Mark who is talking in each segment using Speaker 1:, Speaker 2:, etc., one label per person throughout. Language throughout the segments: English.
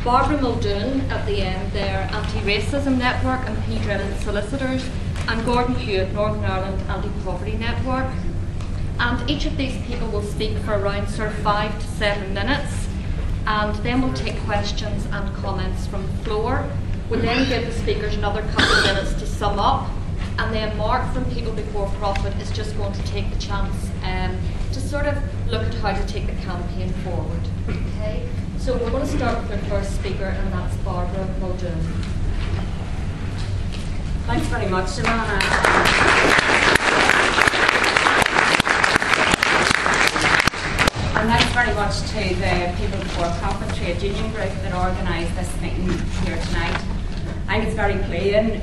Speaker 1: Barbara Muldoon at the end there, Anti-Racism Network and P-Driven Solicitors, and Gordon Hewitt, Northern Ireland Anti-Poverty Network. And each of these people will speak for around sort of 5 to 7 minutes, and then we'll take questions and comments from the floor. We'll then give the speakers another couple of minutes to sum up, and then Mark from People Before Profit is just going to take the chance to sort of look at how to take the campaign forward. Okay? So we're going to start with our first speaker, and that's Barbara Muldoon.
Speaker 2: Thanks very much, Joanna. And thanks very much to the People Before Profit Trade Union Group that organised this meeting here tonight. I think it's very plain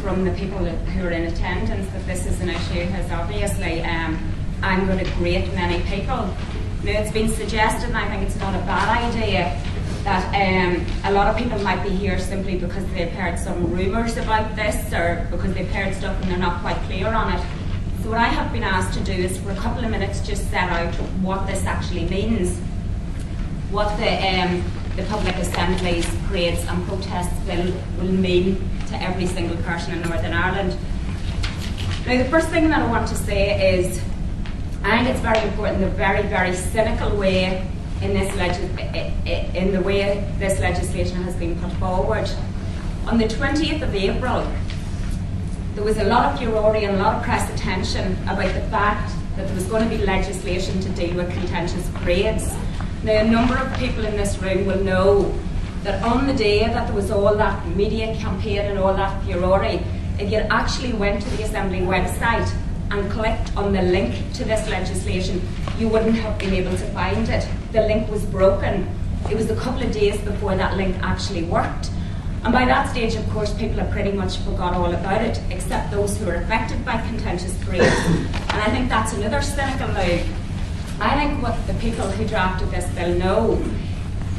Speaker 2: from the people who are in attendance that this is an issue has obviously angered a great many people. Now, it's been suggested, and I think it's not a bad idea, that a lot of people might be here simply because they've heard some rumours about this, or because they've heard stuff and they're not quite clear on it. So what I have been asked to do is for a couple of minutes just set out what this actually means, what the public assemblies, parades and protests bill will mean to every single person in Northern Ireland. Now, the first thing that I want to say is I think it's very important, the very, very cynical way in the way this legislation has been put forward. On the 20th of April, there was a lot of furore and a lot of press attention about the fact that there was going to be legislation to deal with contentious parades. Now, a number of people in this room will know that on the day that there was all that media campaign and all that furore, if you actually went to the Assembly website and clicked on the link to this legislation, you wouldn't have been able to find it. The link was broken. It was a couple of days before that link actually worked. And by that stage, of course, people have pretty much forgot all about it, except those who are affected by contentious parades. And I think that's another cynical move. I think what the people who drafted this bill know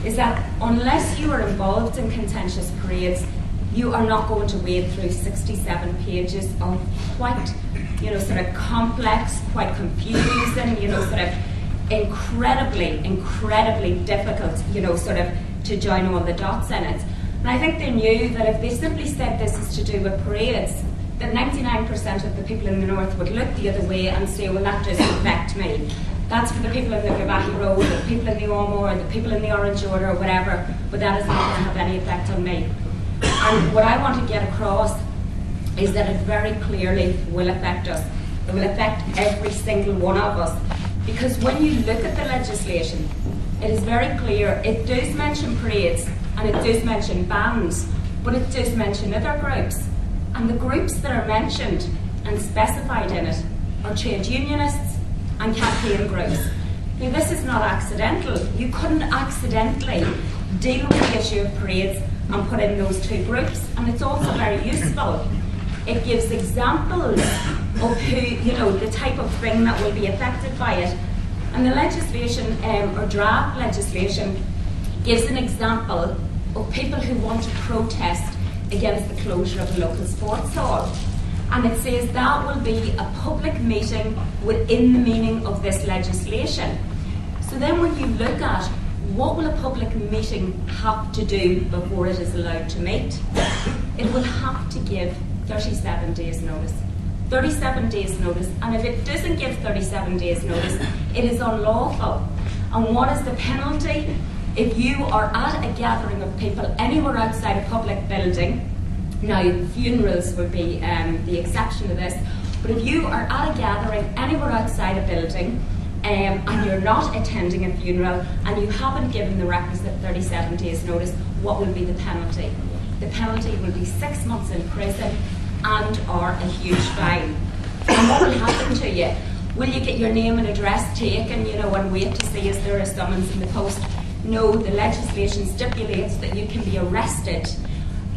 Speaker 2: is that unless you are involved in contentious parades, you are not going to wade through 67 pages of quite, sort of complex, quite confusing, sort of incredibly difficult, sort of to join all the dots in it. And I think they knew that if they simply said this is to do with parades, that 99% of the people in the north would look the other way and say, well, that doesn't affect me. That's for the people in the Gabaki Road, the people in the Ormore, the people in the Orange Order, or whatever, but that is not going to have any effect on me. And what I want to get across is that it very clearly will affect us. It will affect every single one of us. Because when you look at the legislation, it is very clear. It does mention parades and it does mention bands, but it does mention other groups. And the groups that are mentioned and specified in it are trade unionists and campaign groups. Now, this is not accidental. You couldn't accidentally deal with the issue of parades and put in those two groups. And it's also very useful. It gives examples of who, the type of thing that will be affected by it. And the legislation, or draft legislation, gives an example of people who want to protest against the closure of a local sports hall. And it says that will be a public meeting within the meaning of this legislation. So then when you look at what will a public meeting have to do before it is allowed to meet, it will have to give 37 days notice. 37 days notice, and if it doesn't give 37 days notice, it is unlawful. And what is the penalty? If you are at a gathering of people anywhere outside a public building, now funerals would be the exception to this, but if you are at a gathering anywhere outside a building and you're not attending a funeral and you haven't given the requisite 37 days notice, what will be the penalty? The penalty will be 6 months in prison and or a huge fine. And what will happen to you? Will you get your name and address taken, and wait to see is there a summons in the post? No, the legislation stipulates that you can be arrested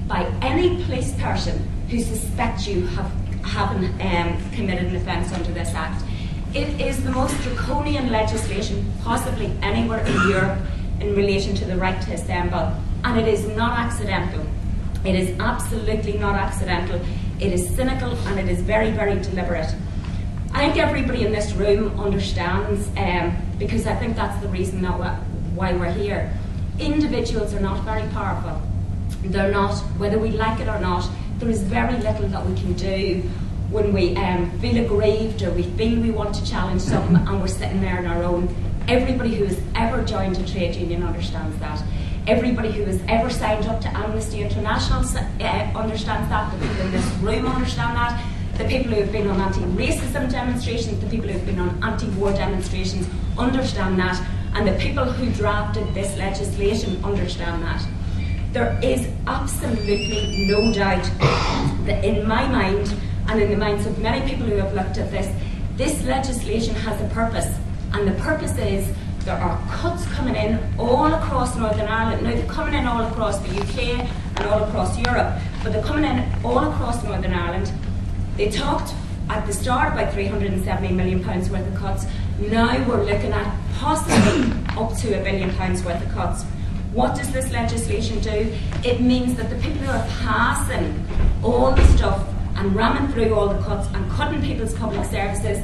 Speaker 2: by any police person who suspects you have committed an offence under this Act. It is the most draconian legislation possibly anywhere in Europe in relation to the right to assemble, and it is not accidental. It is absolutely not accidental. It is cynical and it is very, very deliberate. I think everybody in this room understands, because I think that's the reason why we're here. individuals are not very powerful. They're not, whether we like it or not, there is very little that we can do when we feel aggrieved or we feel we want to challenge something and we're sitting there on our own. Everybody who has ever joined a trade union understands that. Everybody who has ever signed up to Amnesty International understands that. The people in this room understand that. The people who have been on anti-racism demonstrations, the people who have been on anti-war demonstrations understand that. And the people who drafted this legislation understand that. There is absolutely no doubt that in my mind, and in the minds of many people who have looked at this legislation has a purpose. And the purpose is there are cuts coming in all across Northern Ireland. Now they're coming in all across the UK and all across Europe, but they're coming in all across Northern Ireland. They talked at the start about £370 million worth of cuts. Now we're looking at possibly up to £1 billion worth of cuts. What does this legislation do? It means that the people who are passing all the stuff and ramming through all the cuts and cutting people's public services,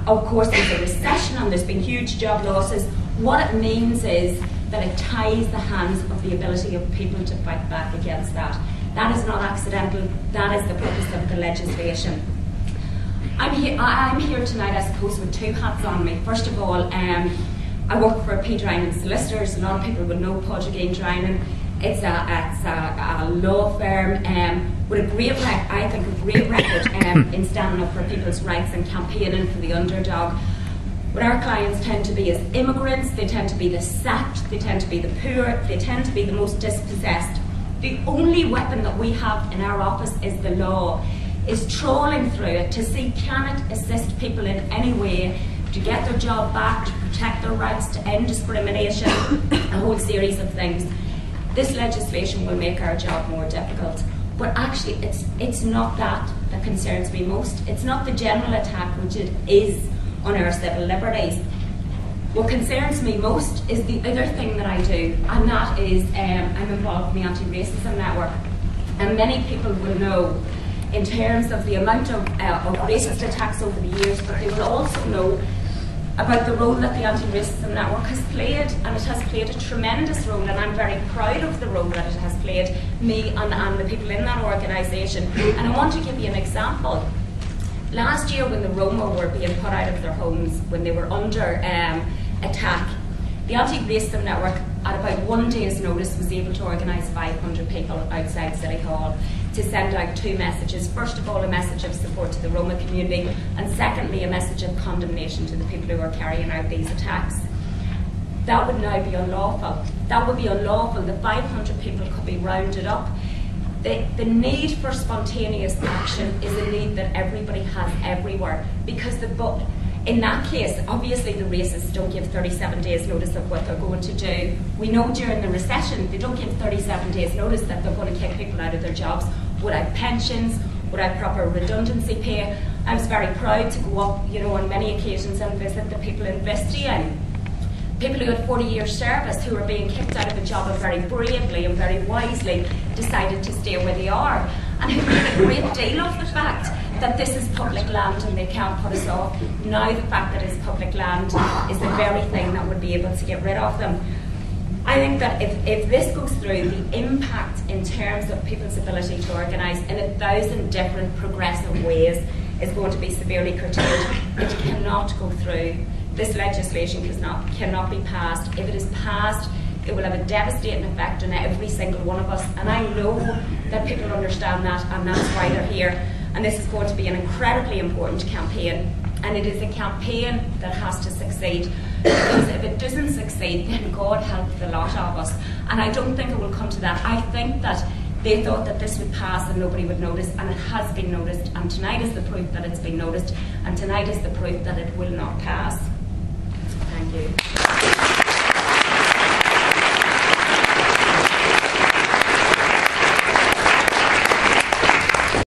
Speaker 2: of course there's a recession and there's been huge job losses. What it means is that it ties the hands of the ability of people to fight back against that. That is not accidental, that is the purpose of the legislation. I'm here tonight, I suppose, with two hats on me. First of all, I work for P. Drynan Solicitors. A lot of people would know Podgageen Drynan. It's a law firm with a great record in standing up for people's rights and campaigning for the underdog. What our clients tend to be is immigrants, they tend to be the sacked, they tend to be the poor, they tend to be the most dispossessed. The only weapon that we have in our office is the law, is trawling through it to see can it assist people in any way to get their job back, to protect their rights, to end discrimination, a whole series of things. This legislation will make our job more difficult. But actually, it's not that concerns me most. It's not the general attack, which it is on our civil liberties. What concerns me most is the other thing that I do, and that is I'm involved in the anti-racism network. And many people will know in terms of the amount of racist attacks over the years, but they will also know about the role that the anti-racism network has played, and it has played a tremendous role, and I'm very proud of the role that it has played, me and the people in that organisation. And I want to give you an example. Last year when the Roma were being put out of their homes, when they were under attack, the anti-racism network at about 1 day's notice was able to organise 500 people outside City Hall to send out two messages. First of all, a message of support to the Roma community, and secondly, a message of condemnation to the people who are carrying out these attacks. That would now be unlawful. That would be unlawful. The 500 people could be rounded up. The need for spontaneous action is a need that everybody has everywhere, because in that case, obviously the racists don't give 37 days notice of what they're going to do. We know during the recession, they don't give 37 days notice that they're going to kick people out of their jobs. Would I have pensions? Would I have proper redundancy pay? I was very proud to go up, on many occasions and visit the people in Vistien. People who had 40 years service, who were being kicked out of a job and very bravely and very wisely decided to stay where they are, and who made a great deal of the fact that this is public land and they can't put us off. Now the fact that it's public land is the very thing that would be able to get rid of them. I think that if this goes through, the impact in terms of people's ability to organise in 1,000 different progressive ways is going to be severely curtailed. It cannot go through. This legislation cannot be passed. If it is passed, it will have a devastating effect on every single one of us, and I know that people understand that, and that's why they're here. And this is going to be an incredibly important campaign, and it is a campaign that has to succeed, because if it doesn't succeed, then God help the lot of us. And I don't think it will come to that. I think that they thought that this would pass and nobody would notice, and it has been noticed, and tonight is the proof that it's been noticed, and tonight is the proof that it will not pass. Thank you.